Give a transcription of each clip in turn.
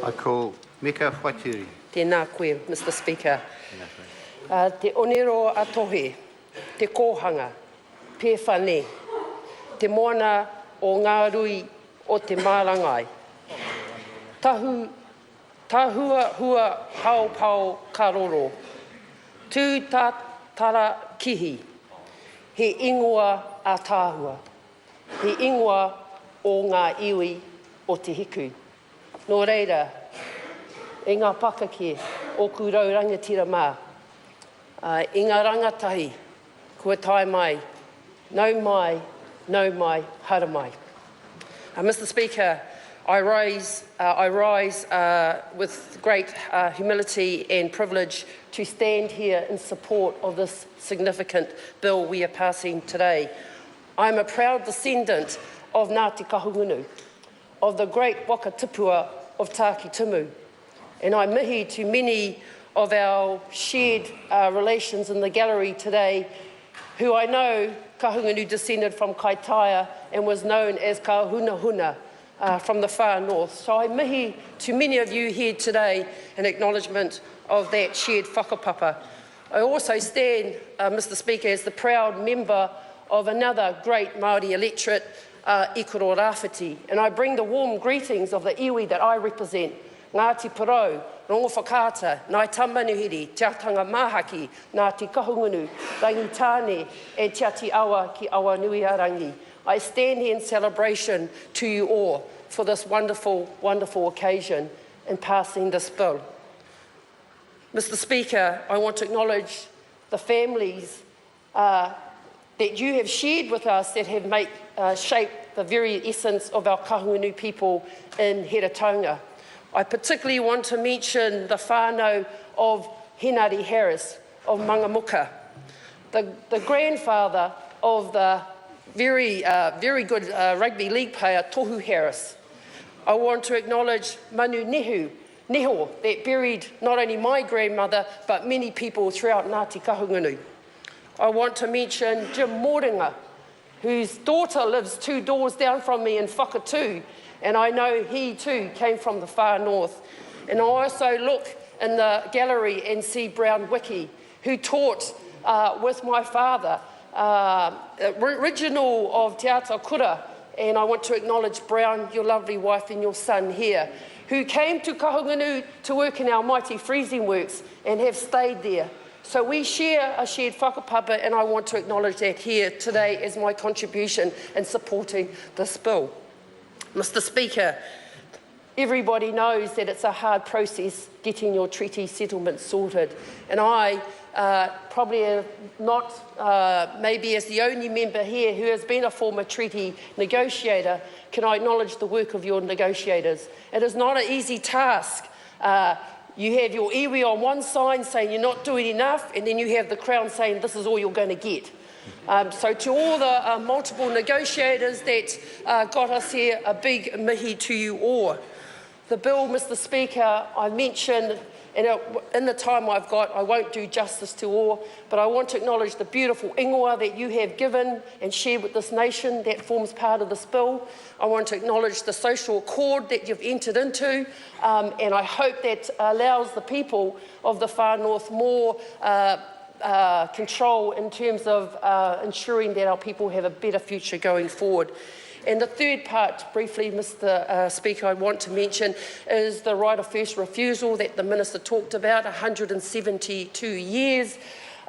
I call Mika Whaitiri. Tēnā koe, Mr. Speaker. Te onero atohe, te kōhanga, pēwhane, te moana o ngā rui o te mārangai. Tahua hua haupau karoro. Tū tā tara kihi. He ingoa a tāhua. He ingoa o ngā iwi o te hiku. Nō reira, e ngā pakake o kūrau rangatira mā. I ngā rangatahi, kua tai mai, nau mai, hara mai. Mr. Speaker, I rise with great humility and privilege to stand here in support of this significant bill we are passing today. I am a proud descendant of Ngāti Kahungunu, of the great waka tipua of Tāki Timu, and I mihi to many of our shared relations in the gallery today, who I know Kahungunu descended from Kaitaia and was known as Kahunahuna from the far north. So I mihi to many of you here today in acknowledgement of that shared whakapapa. I also stand, Mr. Speaker, as the proud member of another great Māori electorate, Ikoro Rāwhiti, and I bring the warm greetings of the iwi that I represent, Ngāti Porou, Rongo Whakaata, Ngāi Tamanuhiri, Te Atanga Māhaki, Ngāti Kahungunu, Rangitāne, and Te Ati Awa ki Awanuiarangi. I stand here in celebration to you all for this wonderful, wonderful occasion in passing this bill. Mr. Speaker, I want to acknowledge the families that you have shared with us that have shaped the very essence of our Kahungunu people in Heretaunga. I particularly want to mention the whānau of Henari Harris of Mangamuka, the grandfather of the very good rugby league player Tohu Harris. I want to acknowledge Manu Neho, that buried not only my grandmother, but many people throughout Ngāti Kahungunu. I want to mention Jim Moringa, whose daughter lives 2 doors down from me in Whakatū, and I know he too came from the far north. And I also look in the gallery and see Brown Wiki, who taught with my father, original of Te Ata Kura, and I want to acknowledge Brown, your lovely wife and your son here, who came to Kahungunu to work in our mighty freezing works and have stayed there. So we share a shared whakapapa, and I want to acknowledge that here today as my contribution in supporting this bill. Mr. Speaker, everybody knows that it's a hard process getting your treaty settlement sorted, and I probably am not, maybe as the only member here who has been a former treaty negotiator, can I acknowledge the work of your negotiators. It is not an easy task. You have your iwi on one side saying you're not doing enough, and then you have the Crown saying this is all you're going to get. So to all the multiple negotiators that got us here, a big mihi to you all. The bill, Mr. Speaker, I mentioned, and in the time I've got, I won't do justice to all, but I want to acknowledge the beautiful ingoa that you have given and shared with this nation that forms part of this bill. I want to acknowledge the social accord that you've entered into, and I hope that allows the people of the far north more control in terms of ensuring that our people have a better future going forward. And the third part, briefly, Mr. Speaker, I want to mention is the right of first refusal that the Minister talked about, 172 years.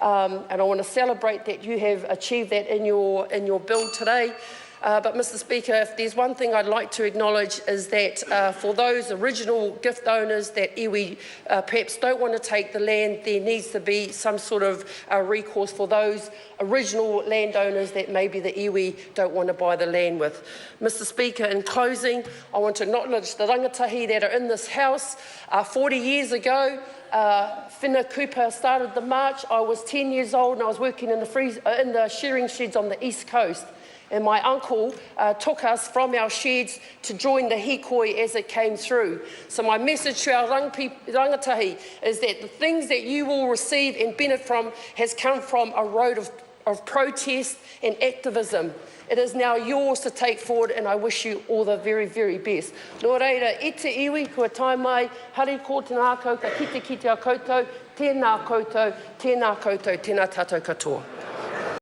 And I want to celebrate that you have achieved that in your bill today. But, Mr. Speaker, if there's one thing I'd like to acknowledge is that for those original gift owners that iwi perhaps don't want to take the land, there needs to be some sort of recourse for those original landowners that maybe the iwi don't want to buy the land with. Mr. Speaker, in closing, I want to acknowledge the rangatahi that are in this House. 40 years ago, Whina Cooper started the march. I was 10 years old and I was working in the shearing sheds on the East Coast. And my uncle took us from our sheds to join the hikoi as it came through. So my message to our rangatahi is that the things that you will receive and benefit from has come from a road of protest and activism. It is now yours to take forward, and I wish you all the very, very best. Nō reira, e te iwi, kua tai mai, hari ko tēnā koutou, ka kite a koutou, tēnā koutou, tēnā koutou, tēnā tātou katoa.